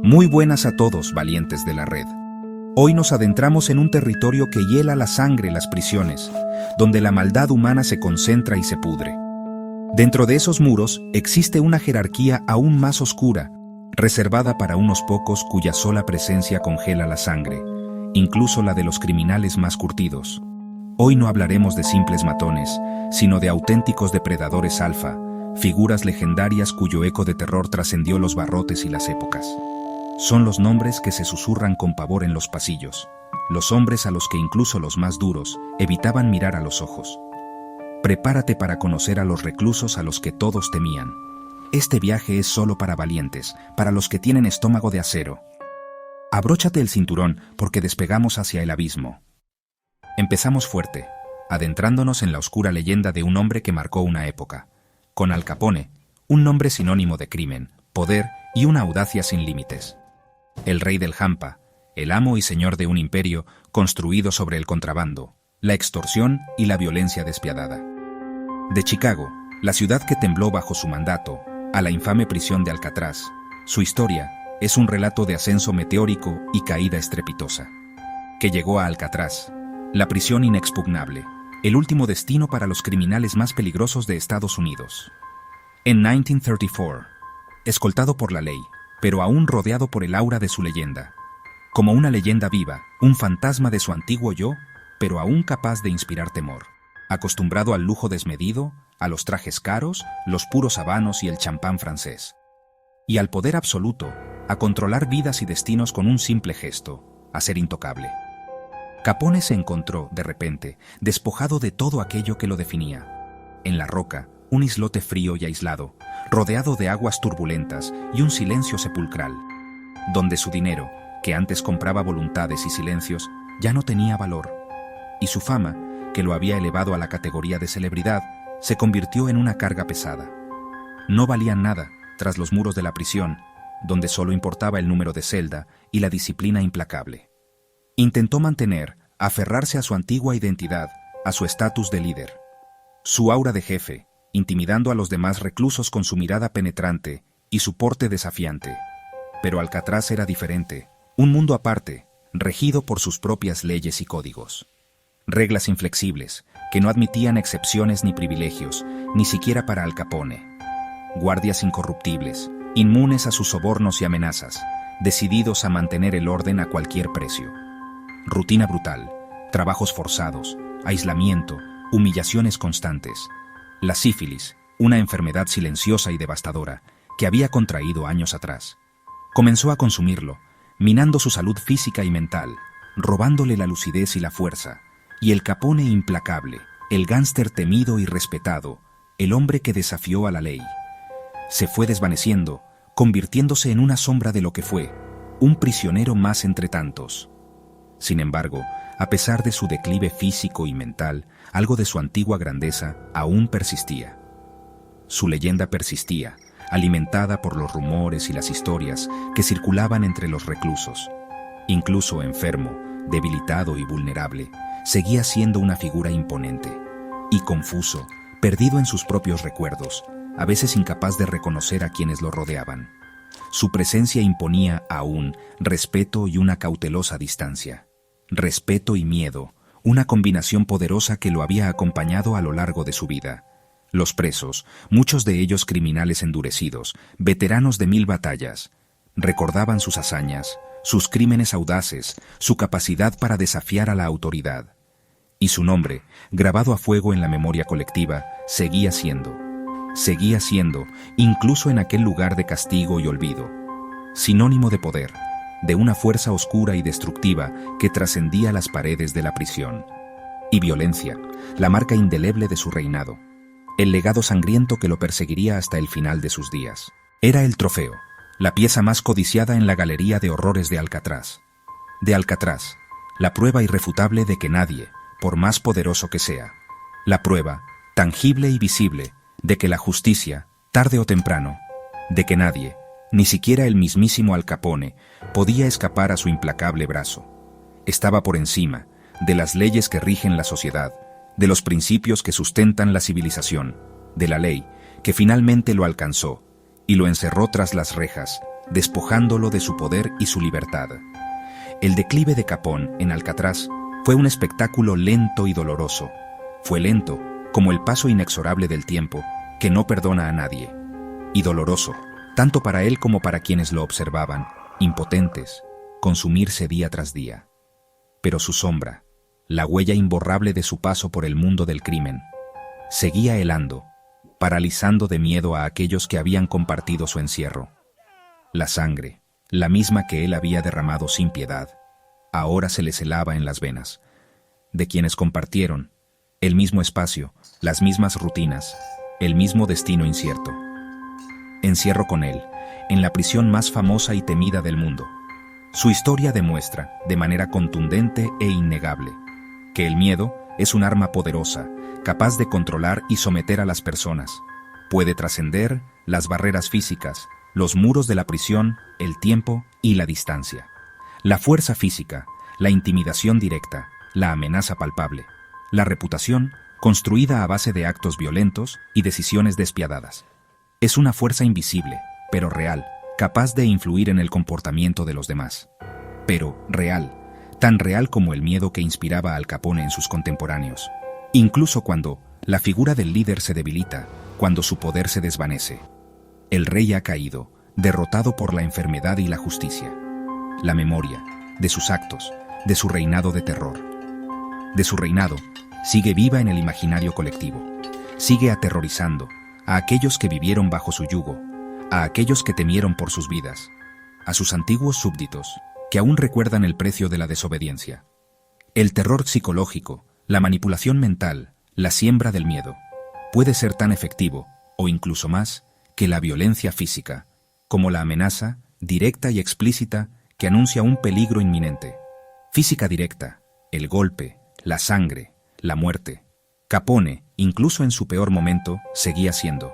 Muy buenas a todos, valientes de la red. Hoy nos adentramos en un territorio que hiela la sangre, las prisiones, donde la maldad humana se concentra y se pudre. Dentro de esos muros existe una jerarquía aún más oscura, reservada para unos pocos cuya sola presencia congela la sangre, incluso la de los criminales más curtidos. Hoy no hablaremos de simples matones, sino de auténticos depredadores alfa, figuras legendarias cuyo eco de terror trascendió los barrotes y las épocas. Son los nombres que se susurran con pavor en los pasillos, los hombres a los que incluso los más duros evitaban mirar a los ojos. Prepárate para conocer a los reclusos a los que todos temían. Este viaje es solo para valientes, para los que tienen estómago de acero. Abróchate el cinturón porque despegamos hacia el abismo. Empezamos fuerte, adentrándonos en la oscura leyenda de un hombre que marcó una época, con Al Capone, un nombre sinónimo de crimen, poder y una audacia sin límites. El rey del Hampa, el amo y señor de un imperio construido sobre el contrabando, la extorsión y la violencia despiadada. De Chicago, la ciudad que tembló bajo su mandato, a la infame prisión de Alcatraz, su historia es un relato de ascenso meteórico y caída estrepitosa. Que llegó a Alcatraz, la prisión inexpugnable, el último destino para los criminales más peligrosos de Estados Unidos. En 1934, escoltado por la ley, pero aún rodeado por el aura de su leyenda. Como una leyenda viva, un fantasma de su antiguo yo, pero aún capaz de inspirar temor. Acostumbrado al lujo desmedido, a los trajes caros, los puros habanos y el champán francés. Y al poder absoluto, a controlar vidas y destinos con un simple gesto, a ser intocable. Capone se encontró, de repente, despojado de todo aquello que lo definía. En la roca, un islote frío y aislado, rodeado de aguas turbulentas y un silencio sepulcral, donde su dinero, que antes compraba voluntades y silencios, ya no tenía valor, y su fama, que lo había elevado a la categoría de celebridad, se convirtió en una carga pesada. No valían nada tras los muros de la prisión, donde solo importaba el número de celda y la disciplina implacable. Intentó aferrarse a su antigua identidad, a su estatus de líder, su aura de jefe, intimidando a los demás reclusos con su mirada penetrante y su porte desafiante. Pero Alcatraz era diferente, un mundo aparte, regido por sus propias leyes y códigos. Reglas inflexibles, que no admitían excepciones ni privilegios, ni siquiera para Al Capone. Guardias incorruptibles, inmunes a sus sobornos y amenazas, decididos a mantener el orden a cualquier precio. Rutina brutal, trabajos forzados, aislamiento, humillaciones constantes. La sífilis, una enfermedad silenciosa y devastadora que había contraído años atrás. Comenzó a consumirlo, minando su salud física y mental, robándole la lucidez y la fuerza, y el Capone implacable, el gánster temido y respetado, el hombre que desafió a la ley, se fue desvaneciendo, convirtiéndose en una sombra de lo que fue, un prisionero más entre tantos. Sin embargo, a pesar de su declive físico y mental, algo de su antigua grandeza aún persistía. Su leyenda persistía, alimentada por los rumores y las historias que circulaban entre los reclusos. Incluso enfermo, debilitado y vulnerable, seguía siendo una figura imponente, y confuso, perdido en sus propios recuerdos, a veces incapaz de reconocer a quienes lo rodeaban. Su presencia imponía aún respeto y una cautelosa distancia. Respeto y miedo, una combinación poderosa que lo había acompañado a lo largo de su vida. Los presos, muchos de ellos criminales endurecidos, veteranos de 1000 batallas, recordaban sus hazañas, sus crímenes audaces, su capacidad para desafiar a la autoridad. Y su nombre, grabado a fuego en la memoria colectiva, seguía siendo, incluso en aquel lugar de castigo y olvido, sinónimo de poder, de una fuerza oscura y destructiva que trascendía las paredes de la prisión. Y violencia, la marca indeleble de su reinado, el legado sangriento que lo perseguiría hasta el final de sus días. Era el trofeo, la pieza más codiciada en la galería de horrores de Alcatraz. De Alcatraz, la prueba irrefutable de que nadie, por más poderoso que sea, la prueba, tangible y visible, de que la justicia, tarde o temprano, de que nadie, ni siquiera el mismísimo Al Capone, podía escapar a su implacable brazo. Estaba por encima de las leyes que rigen la sociedad, de los principios que sustentan la civilización, de la ley que finalmente lo alcanzó y lo encerró tras las rejas, despojándolo de su poder y su libertad. El declive de Capone, en Alcatraz, fue un espectáculo lento y doloroso. Fue lento, como el paso inexorable del tiempo, que no perdona a nadie. Y doloroso, tanto para él como para quienes lo observaban, impotentes, consumirse día tras día. Pero su sombra, la huella imborrable de su paso por el mundo del crimen, seguía helando, paralizando de miedo a aquellos que habían compartido su encierro. La sangre, la misma que él había derramado sin piedad, ahora se les helaba en las venas, de quienes compartieron el mismo espacio, las mismas rutinas, el mismo destino incierto. Encierro con él, en la prisión más famosa y temida del mundo. Su historia demuestra, de manera contundente e innegable, que el miedo es un arma poderosa, capaz de controlar y someter a las personas. Puede trascender las barreras físicas, los muros de la prisión, el tiempo y la distancia. La fuerza física, la intimidación directa, la amenaza palpable, la reputación, construida a base de actos violentos y decisiones despiadadas. Es una fuerza invisible, pero real, capaz de influir en el comportamiento de los demás. Pero real, tan real como el miedo que inspiraba a Al Capone en sus contemporáneos. Incluso cuando la figura del líder se debilita, cuando su poder se desvanece. El rey ha caído, derrotado por la enfermedad y la justicia. La memoria, de sus actos, de su reinado de terror. De su reinado, sigue viva en el imaginario colectivo. Sigue aterrorizando a aquellos que vivieron bajo su yugo, a aquellos que temieron por sus vidas, a sus antiguos súbditos, que aún recuerdan el precio de la desobediencia. El terror psicológico, la manipulación mental, la siembra del miedo, puede ser tan efectivo, o incluso más, que la violencia física, como la amenaza, directa y explícita, que anuncia un peligro inminente. Física directa, el golpe, la sangre, la muerte. Capone, incluso en su peor momento, seguía siendo,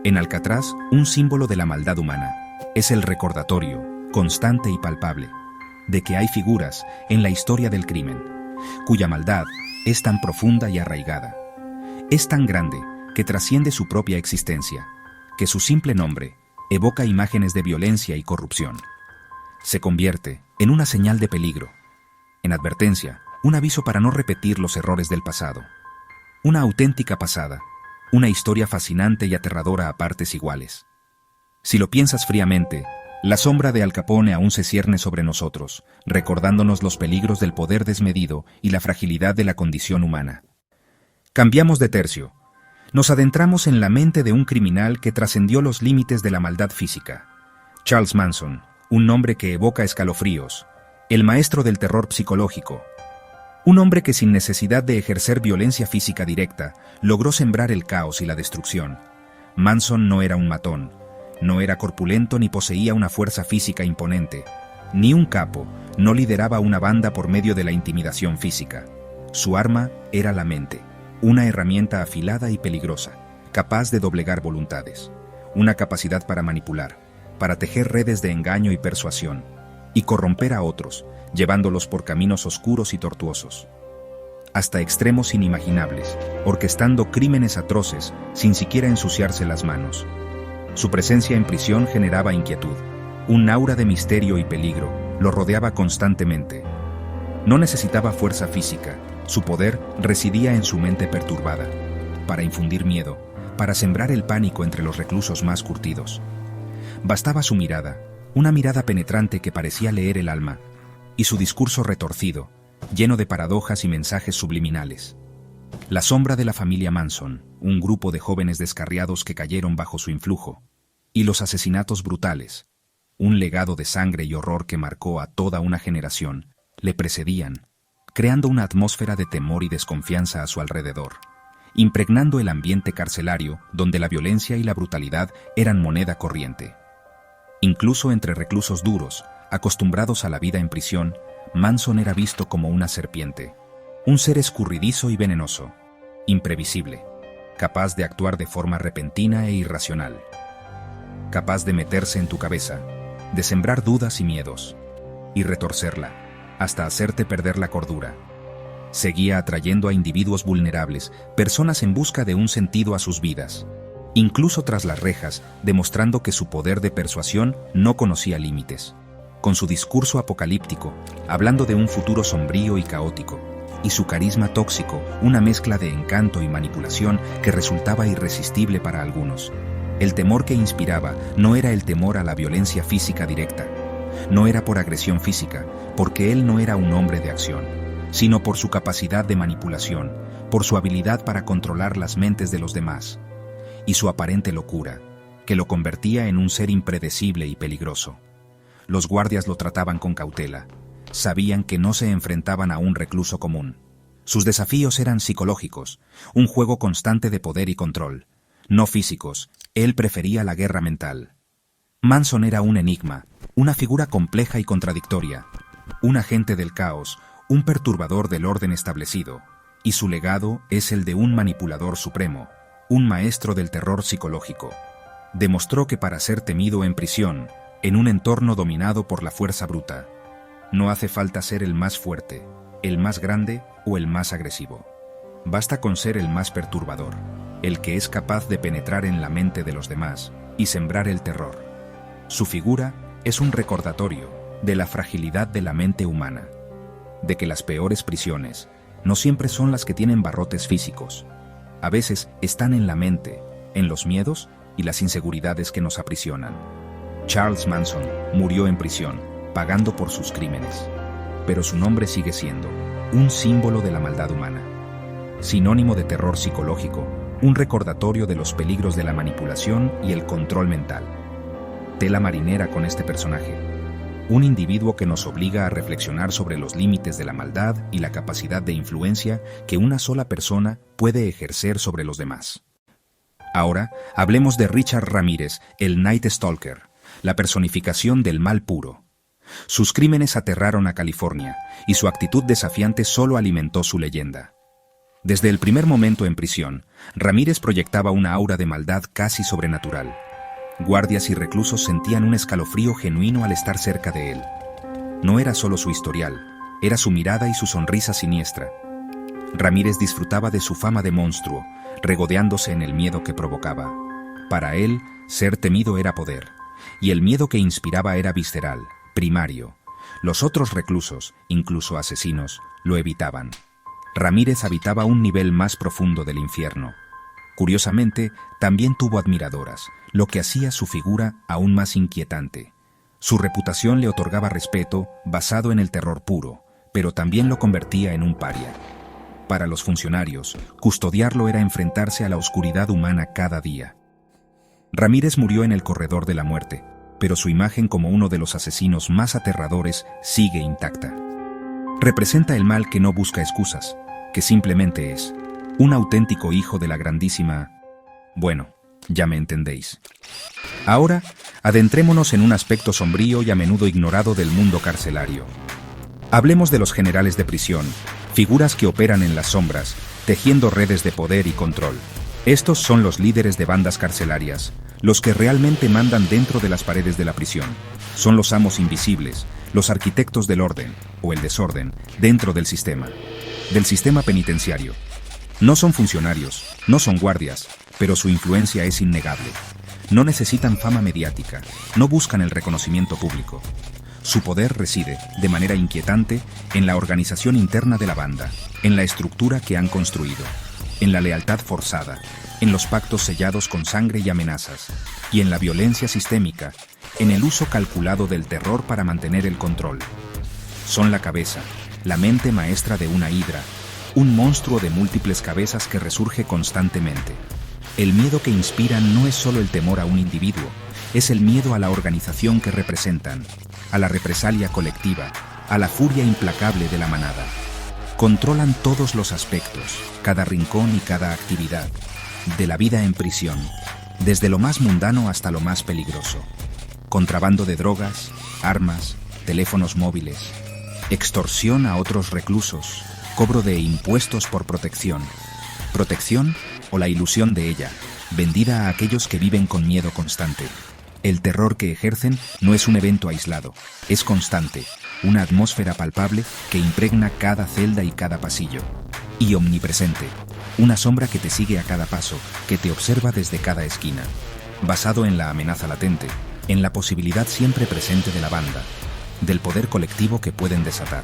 en Alcatraz, un símbolo de la maldad humana. Es el recordatorio, constante y palpable, de que hay figuras en la historia del crimen, cuya maldad es tan profunda y arraigada. Es tan grande que trasciende su propia existencia, que su simple nombre evoca imágenes de violencia y corrupción. Se convierte en una señal de peligro, en advertencia, un aviso para no repetir los errores del pasado. Una auténtica pasada, una historia fascinante y aterradora a partes iguales. Si lo piensas fríamente, la sombra de Al Capone aún se cierne sobre nosotros, recordándonos los peligros del poder desmedido y la fragilidad de la condición humana. Cambiamos de tercio. Nos adentramos en la mente de un criminal que trascendió los límites de la maldad física. Charles Manson, un nombre que evoca escalofríos, el maestro del terror psicológico. Un hombre que sin necesidad de ejercer violencia física directa, logró sembrar el caos y la destrucción. Manson no era un matón, no era corpulento ni poseía una fuerza física imponente, ni un capo, no lideraba una banda por medio de la intimidación física. Su arma era la mente, una herramienta afilada y peligrosa, capaz de doblegar voluntades, una capacidad para manipular, para tejer redes de engaño y persuasión, y corromper a otros, llevándolos por caminos oscuros y tortuosos, hasta extremos inimaginables, orquestando crímenes atroces sin siquiera ensuciarse las manos. Su presencia en prisión generaba inquietud, un aura de misterio y peligro lo rodeaba constantemente. No necesitaba fuerza física, su poder residía en su mente perturbada, para infundir miedo, para sembrar el pánico entre los reclusos más curtidos. Bastaba su mirada, una mirada penetrante que parecía leer el alma, y su discurso retorcido, lleno de paradojas y mensajes subliminales. La sombra de la familia Manson, un grupo de jóvenes descarriados que cayeron bajo su influjo, y los asesinatos brutales, un legado de sangre y horror que marcó a toda una generación, le precedían, creando una atmósfera de temor y desconfianza a su alrededor, impregnando el ambiente carcelario donde la violencia y la brutalidad eran moneda corriente. Incluso entre reclusos duros, acostumbrados a la vida en prisión, Manson era visto como una serpiente, un ser escurridizo y venenoso, imprevisible, capaz de actuar de forma repentina e irracional, capaz de meterse en tu cabeza, de sembrar dudas y miedos, y retorcerla, hasta hacerte perder la cordura. Seguía atrayendo a individuos vulnerables, personas en busca de un sentido a sus vidas, incluso tras las rejas, demostrando que su poder de persuasión no conocía límites. Con su discurso apocalíptico, hablando de un futuro sombrío y caótico, y su carisma tóxico, una mezcla de encanto y manipulación que resultaba irresistible para algunos. El temor que inspiraba no era el temor a la violencia física directa, no era por agresión física, porque él no era un hombre de acción, sino por su capacidad de manipulación, por su habilidad para controlar las mentes de los demás, y su aparente locura, que lo convertía en un ser impredecible y peligroso. Los guardias lo trataban con cautela. Sabían que no se enfrentaban a un recluso común. Sus desafíos eran psicológicos, un juego constante de poder y control. No físicos, él prefería la guerra mental. Manson era un enigma, una figura compleja y contradictoria, un agente del caos, un perturbador del orden establecido, y su legado es el de un manipulador supremo, un maestro del terror psicológico. Demostró que para ser temido en prisión, en un entorno dominado por la fuerza bruta, no hace falta ser el más fuerte, el más grande o el más agresivo. Basta con ser el más perturbador, el que es capaz de penetrar en la mente de los demás y sembrar el terror. Su figura es un recordatorio de la fragilidad de la mente humana, de que las peores prisiones no siempre son las que tienen barrotes físicos. A veces están en la mente, en los miedos y las inseguridades que nos aprisionan. Charles Manson murió en prisión, pagando por sus crímenes. Pero su nombre sigue siendo un símbolo de la maldad humana, sinónimo de terror psicológico, un recordatorio de los peligros de la manipulación y el control mental. Tela marinera con este personaje, un individuo que nos obliga a reflexionar sobre los límites de la maldad y la capacidad de influencia que una sola persona puede ejercer sobre los demás. Ahora, hablemos de Richard Ramírez, el Night Stalker, la personificación del mal puro. Sus crímenes aterraron a California, y su actitud desafiante solo alimentó su leyenda. Desde el primer momento en prisión, Ramírez proyectaba una aura de maldad casi sobrenatural. Guardias y reclusos sentían un escalofrío genuino al estar cerca de él. No era solo su historial, era su mirada y su sonrisa siniestra. Ramírez disfrutaba de su fama de monstruo, regodeándose en el miedo que provocaba. Para él, ser temido era poder, y el miedo que inspiraba era visceral, primario. Los otros reclusos, incluso asesinos, lo evitaban. Ramírez habitaba un nivel más profundo del infierno. Curiosamente, también tuvo admiradoras, lo que hacía su figura aún más inquietante. Su reputación le otorgaba respeto basado en el terror puro, pero también lo convertía en un paria. Para los funcionarios, custodiarlo era enfrentarse a la oscuridad humana cada día. Ramírez murió en el corredor de la muerte, pero su imagen como uno de los asesinos más aterradores sigue intacta. Representa el mal que no busca excusas, que simplemente es un auténtico hijo de la grandísima... Bueno, ya me entendéis. Ahora, adentrémonos en un aspecto sombrío y a menudo ignorado del mundo carcelario. Hablemos de los generales de prisión, figuras que operan en las sombras, tejiendo redes de poder y control. Estos son los líderes de bandas carcelarias, los que realmente mandan dentro de las paredes de la prisión. Son los amos invisibles, los arquitectos del orden, o el desorden, dentro del sistema penitenciario. No son funcionarios, no son guardias, pero su influencia es innegable. No necesitan fama mediática, no buscan el reconocimiento público. Su poder reside, de manera inquietante, en la organización interna de la banda, en la estructura que han construido, en la lealtad forzada, en los pactos sellados con sangre y amenazas, y en la violencia sistémica, en el uso calculado del terror para mantener el control. Son la cabeza, la mente maestra de una hidra, un monstruo de múltiples cabezas que resurge constantemente. El miedo que inspiran no es solo el temor a un individuo, es el miedo a la organización que representan, a la represalia colectiva, a la furia implacable de la manada. Controlan todos los aspectos, cada rincón y cada actividad, de la vida en prisión, desde lo más mundano hasta lo más peligroso. Contrabando de drogas, armas, teléfonos móviles, extorsión a otros reclusos, cobro de impuestos por protección. Protección o la ilusión de ella, vendida a aquellos que viven con miedo constante. El terror que ejercen no es un evento aislado, es constante, una atmósfera palpable que impregna cada celda y cada pasillo. Y omnipresente, una sombra que te sigue a cada paso, que te observa desde cada esquina. Basado en la amenaza latente, en la posibilidad siempre presente de la banda, del poder colectivo que pueden desatar.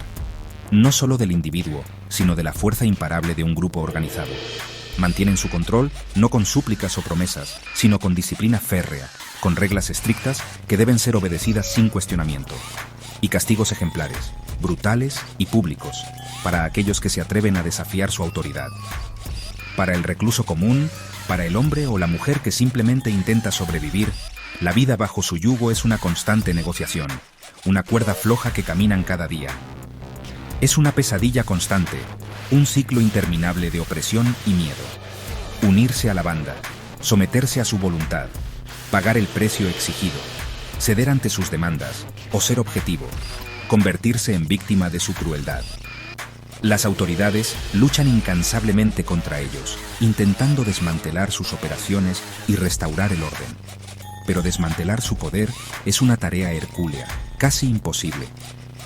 No solo del individuo, sino de la fuerza imparable de un grupo organizado. Mantienen su control no con súplicas o promesas, sino con disciplina férrea, con reglas estrictas que deben ser obedecidas sin cuestionamiento. Y castigos ejemplares, brutales y públicos, para aquellos que se atreven a desafiar su autoridad. Para el recluso común, para el hombre o la mujer que simplemente intenta sobrevivir, la vida bajo su yugo es una constante negociación, una cuerda floja que caminan cada día. Es una pesadilla constante, un ciclo interminable de opresión y miedo. Unirse a la banda, someterse a su voluntad, pagar el precio exigido, ceder ante sus demandas o ser objetivo, convertirse en víctima de su crueldad. Las autoridades luchan incansablemente contra ellos, intentando desmantelar sus operaciones y restaurar el orden. Pero desmantelar su poder es una tarea hercúlea, casi imposible.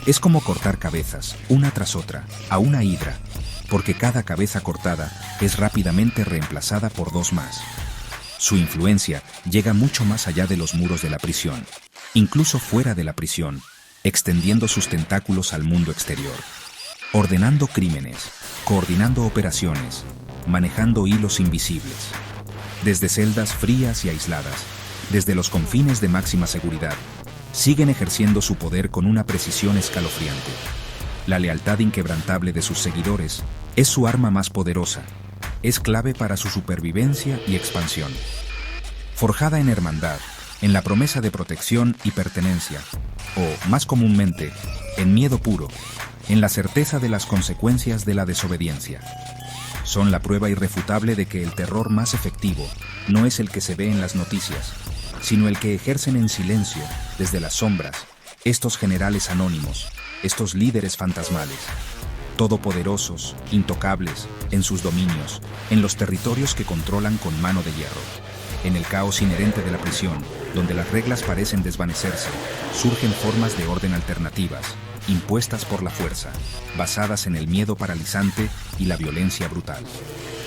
Es como cortar cabezas, una tras otra, a una hidra, porque cada cabeza cortada es rápidamente reemplazada por dos más. Su influencia llega mucho más allá de los muros de la prisión, incluso fuera de la prisión, extendiendo sus tentáculos al mundo exterior, ordenando crímenes, coordinando operaciones, manejando hilos invisibles. Desde celdas frías y aisladas, desde los confines de máxima seguridad, siguen ejerciendo su poder con una precisión escalofriante. La lealtad inquebrantable de sus seguidores es su arma más poderosa, es clave para su supervivencia y expansión. Forjada en hermandad, en la promesa de protección y pertenencia, o, más comúnmente, en miedo puro, en la certeza de las consecuencias de la desobediencia. Son la prueba irrefutable de que el terror más efectivo no es el que se ve en las noticias, sino el que ejercen en silencio, desde las sombras, estos generales anónimos, estos líderes fantasmales, todopoderosos, intocables, en sus dominios, en los territorios que controlan con mano de hierro. En el caos inherente de la prisión, donde las reglas parecen desvanecerse, surgen formas de orden alternativas, impuestas por la fuerza, basadas en el miedo paralizante y la violencia brutal.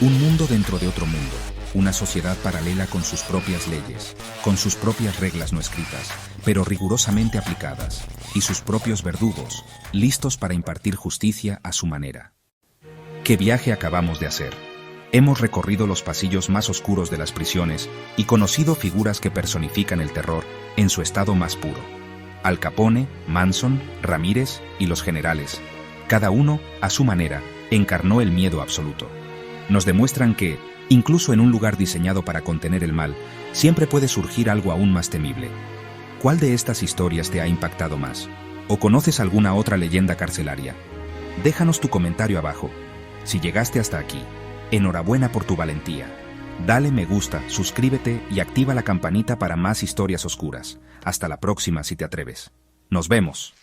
Un mundo dentro de otro mundo, una sociedad paralela con sus propias leyes, con sus propias reglas no escritas, pero rigurosamente aplicadas, y sus propios verdugos, listos para impartir justicia a su manera. ¿Qué viaje acabamos de hacer? Hemos recorrido los pasillos más oscuros de las prisiones y conocido figuras que personifican el terror en su estado más puro. Al Capone, Manson, Ramírez y los generales, cada uno, a su manera, encarnó el miedo absoluto. Nos demuestran que, incluso en un lugar diseñado para contener el mal, siempre puede surgir algo aún más temible. ¿Cuál de estas historias te ha impactado más? ¿O conoces alguna otra leyenda carcelaria? Déjanos tu comentario abajo. Si llegaste hasta aquí, enhorabuena por tu valentía. Dale me gusta, suscríbete y activa la campanita para más historias oscuras. Hasta la próxima si te atreves. ¡Nos vemos!